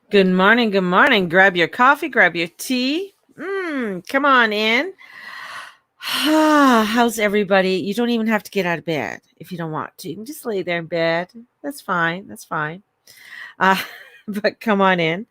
Good morning. Good morning. Grab your coffee, grab your tea. Come on in. How's everybody? You don't even have to get out of bed if you don't want to. You can just lay there in bed. That's fine. That's fine. Uh, but come on in.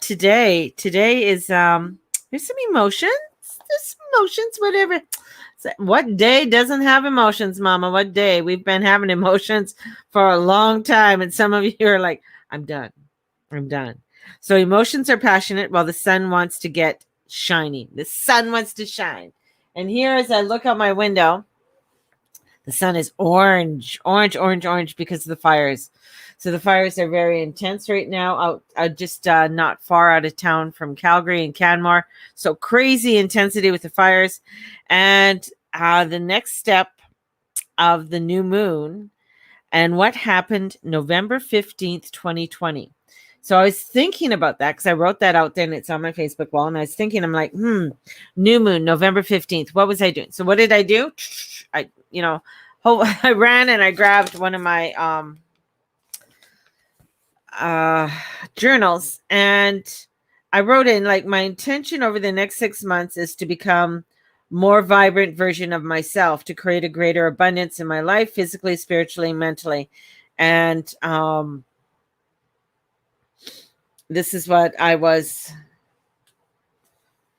Today is there's some emotions. There's some emotions, whatever. What day doesn't have emotions, Mama? What day? We've been having emotions for a long time, and some of you are like, I'm done. I'm done. So emotions are passionate while the sun wants to get shiny. The sun wants to shine. And here, as I look out my window, the sun is orange, orange, orange, orange because of the fires. So the fires are very intense right now. Out just not far out of town from Calgary and Canmore. So crazy intensity with the fires. And the next step of the new moon and what happened November 15th, 2020. So I was thinking about that because I wrote that out there and it's on my Facebook wall. And I was thinking, I'm like, new moon, November 15th. What was I doing? So what did I do? I ran and I grabbed one of my journals and I wrote in like my intention over the next 6 months is to become more vibrant version of myself, to create a greater abundance in my life, physically, spiritually, mentally. And this is what I was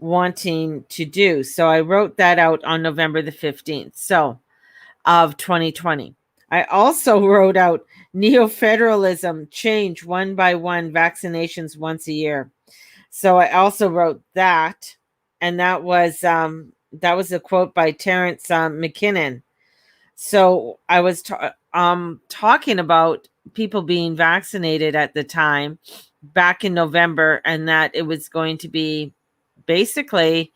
wanting to do. So I wrote that out on November the 15th of 2020. I also wrote out neo-federalism, change one by one, vaccinations once a year. So I also wrote that, and that was a quote by Terrence McKinnon. So I was talking about people being vaccinated at the time back in November, and that it was going to be basically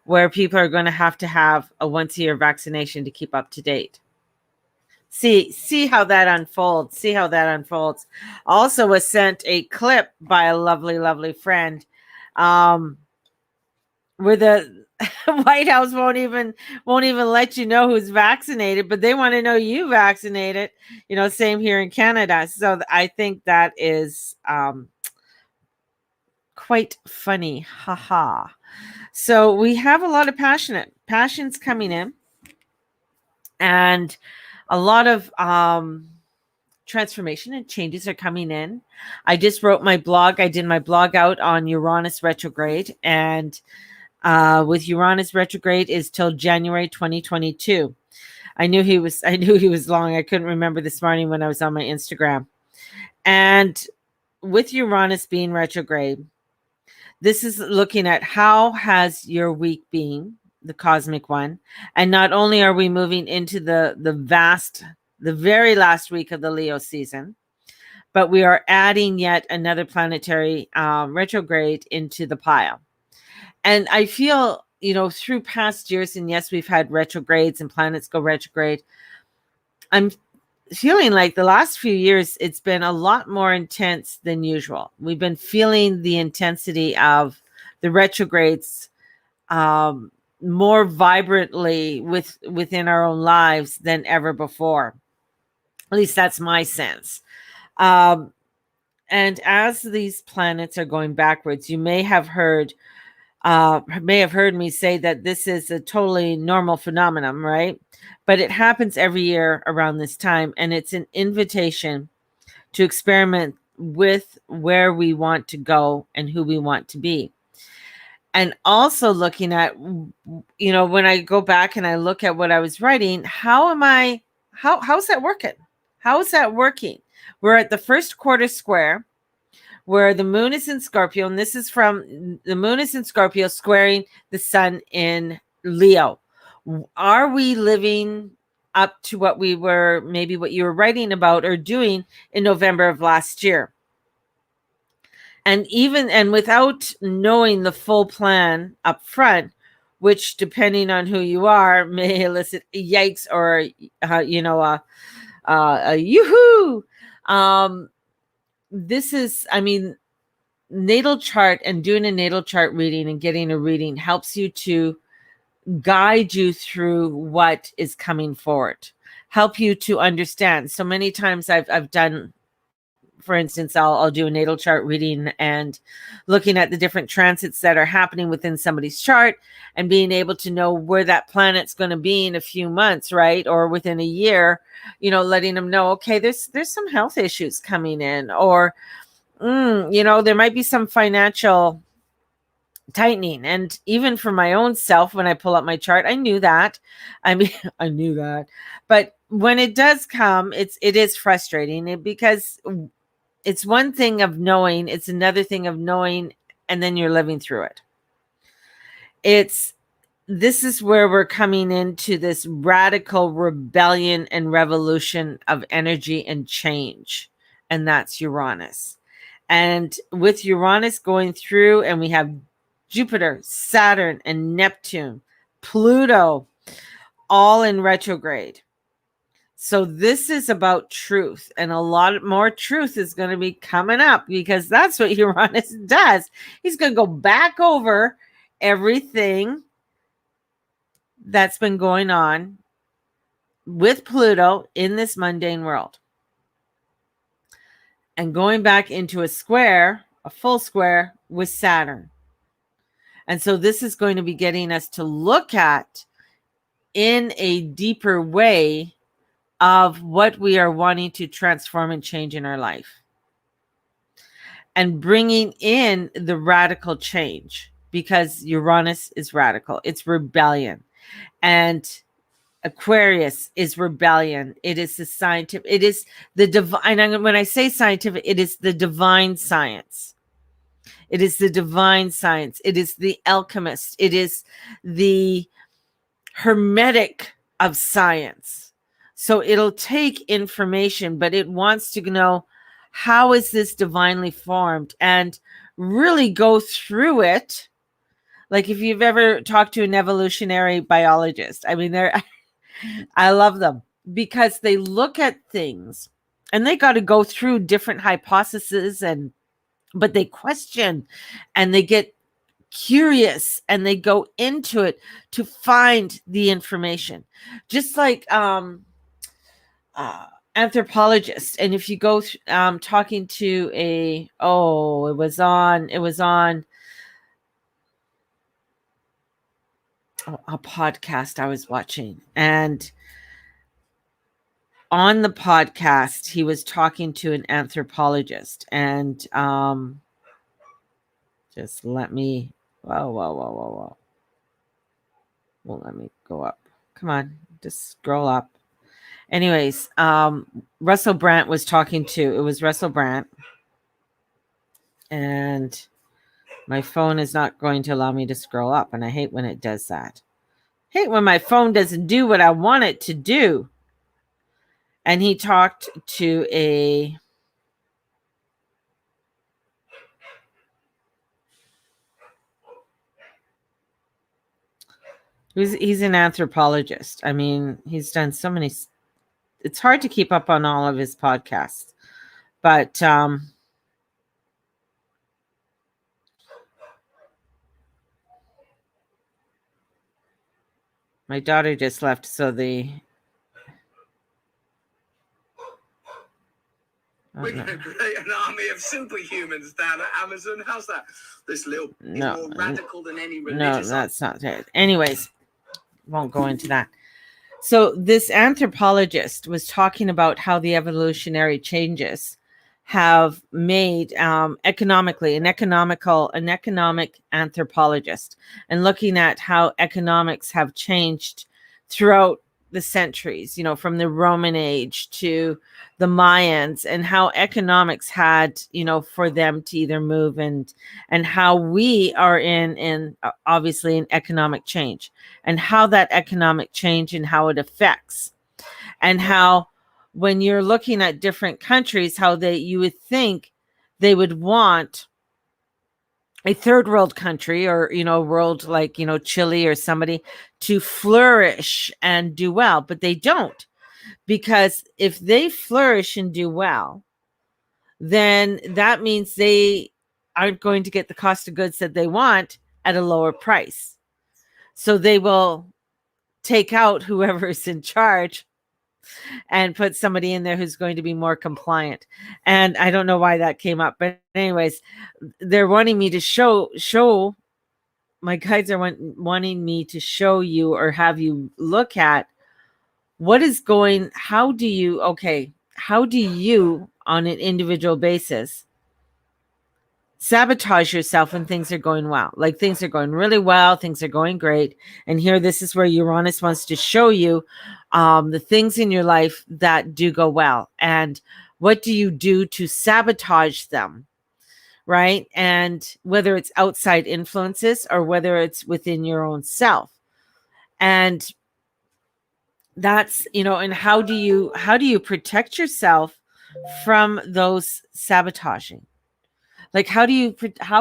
where people are going to have a once a year vaccination to keep up to date. See how that unfolds. See how that unfolds. Also was sent a clip by a lovely friend where the White House won't even let you know who's vaccinated, but they want to know you vaccinated. Same here in Canada. So I think that is quite funny. Haha. So we have a lot of passions coming in, and a lot of transformation and changes are coming in. I just wrote my blog. I did my blog out on Uranus retrograde, and with Uranus retrograde is till January 2022. I knew he was long. I couldn't remember this morning when I was on my Instagram. And with Uranus being retrograde, this is looking at how has your week been, the cosmic one. And not only are we moving into the very last week of the Leo season, but we are adding yet another planetary retrograde into the pile. And I feel, through past years, and yes, we've had retrogrades and planets go retrograde. I'm feeling like the last few years, it's been a lot more intense than usual. We've been feeling the intensity of the retrogrades more vibrantly within our own lives than ever before. At least that's my sense. And as these planets are going backwards, you may have heard me say that this is a totally normal phenomenon, right? But it happens every year around this time, and it's an invitation to experiment with where we want to go and who we want to be. And also looking at, when I go back and I look at what I was writing, how's that working? How is that working? We're at the first quarter square where the moon is in Scorpio, and this is from the moon is in Scorpio squaring the sun in Leo. Are we living up to what you were writing about or doing in November of last year? And without knowing the full plan up front, which depending on who you are may elicit yikes or a yoo-hoo. This is, natal chart and doing a natal chart reading and getting a reading helps you to guide you through what is coming forward, help you to understand. So many times I've done for instance, I'll do a natal chart reading and looking at the different transits that are happening within somebody's chart and being able to know where that planet's going to be in a few months, right? Or within a year, letting them know, okay, there's some health issues coming in, or, there might be some financial tightening. And even for my own self, when I pull up my chart, I knew that. I mean, I knew that. But when it does come, it is frustrating because it's one thing of knowing, it's another thing of knowing, and then you're living through it. This is where we're coming into this radical rebellion and revolution of energy and change. And that's Uranus. And with Uranus going through, and we have Jupiter, Saturn, and Neptune, Pluto, all in retrograde. So this is about truth, and a lot more truth is going to be coming up because that's what Uranus does. He's going to go back over everything that's been going on with Pluto in this mundane world and going back into a full square with Saturn. And so this is going to be getting us to look at in a deeper way of what we are wanting to transform and change in our life, and bringing in the radical change, because Uranus is radical. It's rebellion. And Aquarius is rebellion. It is the scientific, it is the divine. And when I say scientific, it is the divine science. It is the divine science. It is the alchemist. It is the hermetic of science. So it'll take information, but it wants to know, how is this divinely formed, and really go through it. Like if you've ever talked to an evolutionary biologist, I mean, I love them because they look at things and they got to go through different hypotheses, but they question and they get curious and they go into it to find the information, just like anthropologists. And if you go talking to it was on a podcast I was watching, and on the podcast he was talking to an anthropologist, and just let me whoa. Well, let me go up. Come on, just scroll up. Anyways, Russell Brand was talking to, it was Russell Brand, and my phone is not going to allow me to scroll up, and I hate when it does that. I hate when my phone doesn't do what I want it to do. And he talked to he's an anthropologist. I mean, he's done so many, it's hard to keep up on all of his podcasts, but my daughter just left, so we're going to create an army of superhumans down at Amazon. How's that? This little is more radical than any religious. No, that's not it. Anyways, won't go into that. So this anthropologist was talking about how the evolutionary changes have made economically an economic anthropologist, and looking at how economics have changed throughout the centuries, from the Roman age to the Mayans, and how economics had, for them to either move, and how we are in obviously an economic change, and how that economic change and how it affects, and how when you're looking at different countries, how you would think they would want a third world country, or world like Chile or somebody, to flourish and do well, but they don't, because if they flourish and do well, then that means they aren't going to get the cost of goods that they want at a lower price, so they will take out whoever is in charge and put somebody in there who's going to be more compliant. And I don't know why that came up, but anyways, they're wanting me to show my guides are wanting me to show you or have you look at what is going, how do you on an individual basis sabotage yourself when things are going well? Like things are going really well, things are going great. And here, this is where Uranus wants to show you the things in your life that do go well. And what do you do to sabotage them? Right? And whether it's outside influences or whether it's within your own self. And that's, and how do you protect yourself from those sabotaging? Like, how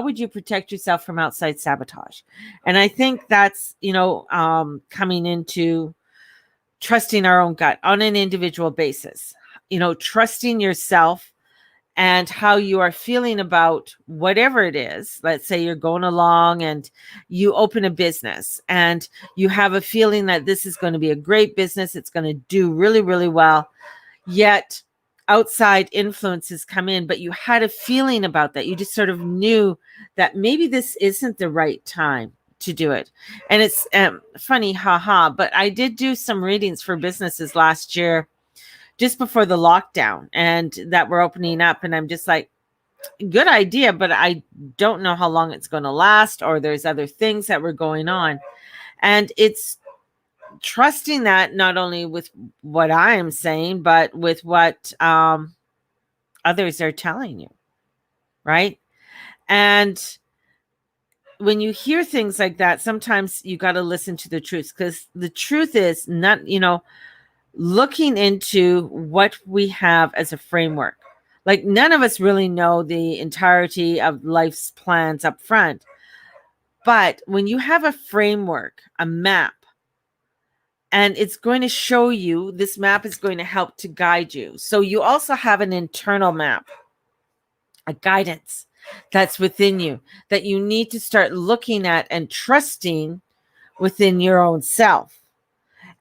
would you protect yourself from outside sabotage? And I think that's, coming into trusting our own gut on an individual basis, trusting yourself and how you are feeling about whatever it is. Let's say you're going along and you open a business and you have a feeling that this is going to be a great business. It's going to do really, really well. Yet outside influences come in, but you had a feeling about that. You just sort of knew that maybe this isn't the right time to do it. And it's funny, but I did do some readings for businesses last year, just before the lockdown, and that we're opening up. And I'm just like, good idea, but I don't know how long it's going to last, or there's other things that were going on. And it's trusting that not only with what I am saying, but with what others are telling you. Right. And when you hear things like that, sometimes you got to listen to the truth, because the truth is not, looking into what we have as a framework. Like, none of us really know the entirety of life's plans up front. But when you have a framework, a map, and it's going to show you, this map is going to help to guide you. So you also have an internal map, a guidance that's within you that you need to start looking at and trusting within your own self.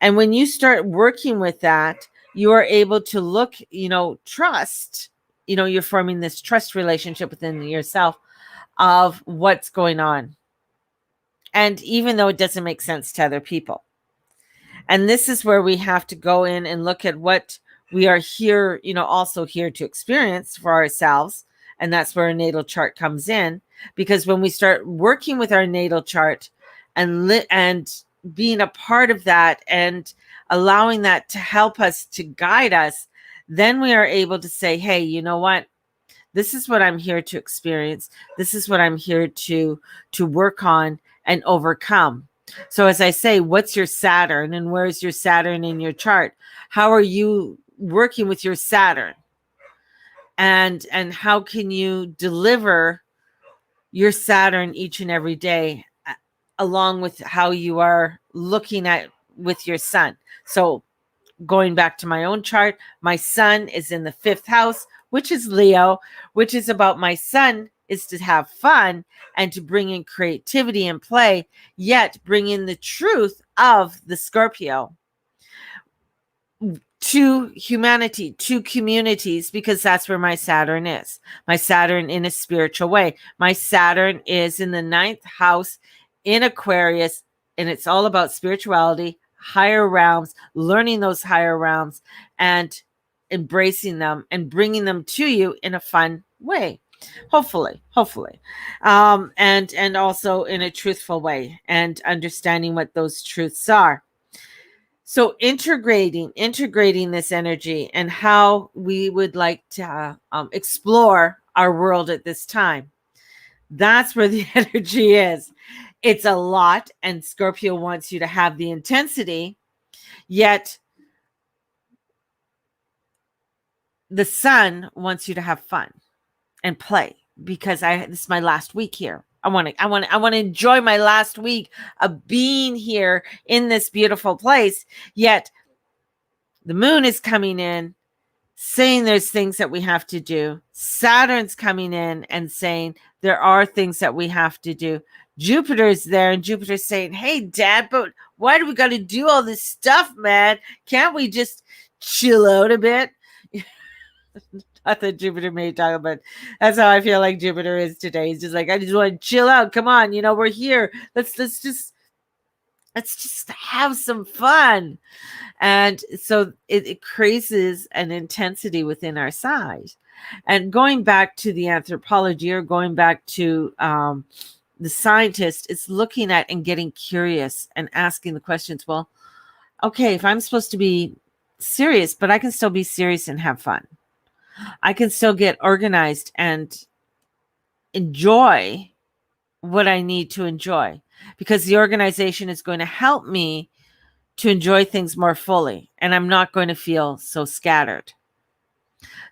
And when you start working with that, you are able to look, trust, you're forming this trust relationship within yourself of what's going on. And even though it doesn't make sense to other people. And this is where we have to go in and look at what we are here, also here to experience for ourselves. And that's where a natal chart comes in. Because when we start working with our natal chart and being a part of that and allowing that to help us, to guide us, then we are able to say, hey, you know what? This is what I'm here to experience. This is what I'm here to work on and overcome. So as I say, what's your Saturn, and where's your Saturn in your chart? How are you working with your Saturn? And how can you deliver your Saturn each and every day, along with how you are looking at with your sun? So going back to my own chart, my sun is in the 5th house, which is Leo, which is about my sun is to have fun and to bring in creativity and play, yet bring in the truth of the Scorpio to humanity, to communities, because that's where my Saturn is. My Saturn in a spiritual way. My Saturn is in the 9th house in Aquarius, and it's all about spirituality, higher realms, learning those higher realms and embracing them and bringing them to you in a fun way. Hopefully. And also in a truthful way, and understanding what those truths are. So integrating this energy and how we would like to explore our world at this time. That's where the energy is. It's a lot, and Scorpio wants you to have the intensity, yet the sun wants you to have fun and play, because this is my last week here. I want to enjoy my last week of being here in this beautiful place. Yet the moon is coming in, saying there's things that we have to do. Saturn's coming in and saying there are things that we have to do. Jupiter's there, and Jupiter's saying, hey, Dad, but why do we got to do all this stuff, man? Can't we just chill out a bit. Not that Jupiter may talk, but that's how I feel like Jupiter is today. He's just like, I just want to chill out. Come on, we're here. Let's just have some fun. And so it creates an intensity within our side. And going back to the anthropology, or going back to the scientist, is looking at and getting curious and asking the questions. Well, okay, if I'm supposed to be serious, but I can still be serious and have fun. I can still get organized and enjoy what I need to enjoy, because the organization is going to help me to enjoy things more fully, and I'm not going to feel so scattered.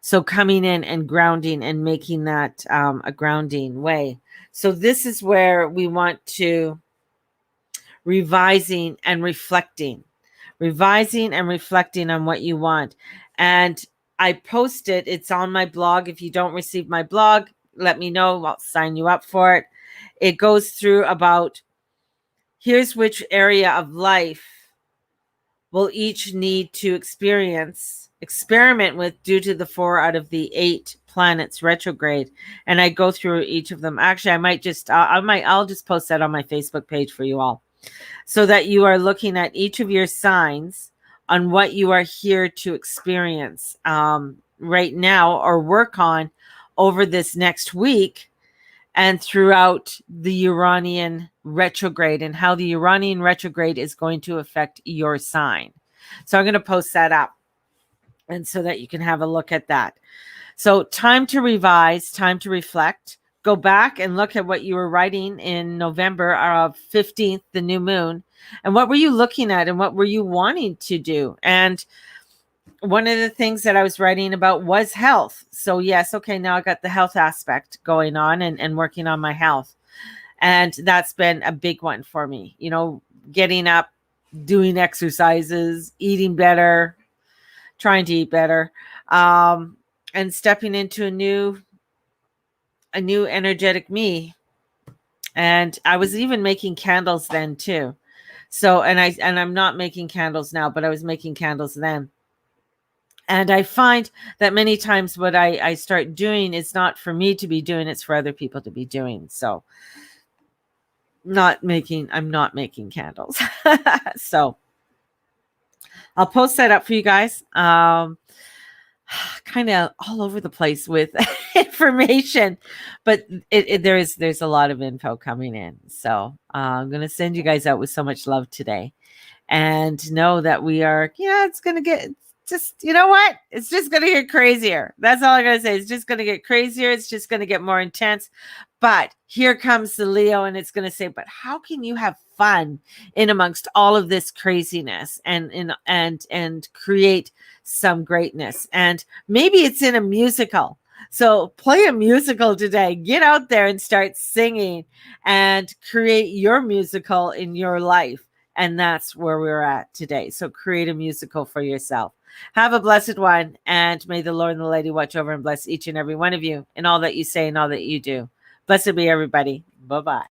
So coming in and grounding and making that a grounding way. So this is where we want to revising and reflecting on what you want. And I post it. It's on my blog. If you don't receive my blog, let me know. I'll sign you up for it. It goes through about, here's which area of life will each need to experiment with due to the 4 out of the 8 planets retrograde. And I go through each of them. Actually, I'll just post that on my Facebook page for you all, so that you are looking at each of your signs on what you are here to experience right now, or work on over this next week and throughout the Uranian retrograde, and how the Uranian retrograde is going to affect your sign. So I'm going to post that up, and so that you can have a look at that. So time to revise, time to reflect. Go back and look at what you were writing in November of 15th, the new moon, and what were you looking at and what were you wanting to do? And one of the things that I was writing about was health. So yes, okay, now I got the health aspect going on and working on my health. And that's been a big one for me, getting up, doing exercises, eating better, trying to eat better, and stepping into a new energetic me. And I was even making candles then too. So, and I'm not making candles now, but I was making candles then. And I find that many times what I start doing is not for me to be doing, it's for other people to be doing. So I'm not making candles. So I'll post that up for you guys. Kind of all over the place with information, but there's a lot of info coming in. So I'm going to send you guys out with so much love today, and know that we are, it's going to get, just, what? It's just going to get crazier. That's all I'm going to say. It's just going to get crazier. It's just going to get more intense. But here comes the Leo, and it's going to say, but how can you have fun in amongst all of this craziness and create some greatness? And maybe it's in a musical. So play a musical today. Get out there and start singing and create your musical in your life. And that's where we're at today. So create a musical for yourself. Have a blessed one, and may the Lord and the Lady watch over and bless each and every one of you in all that you say and all that you do. Blessed be everybody. Bye-bye.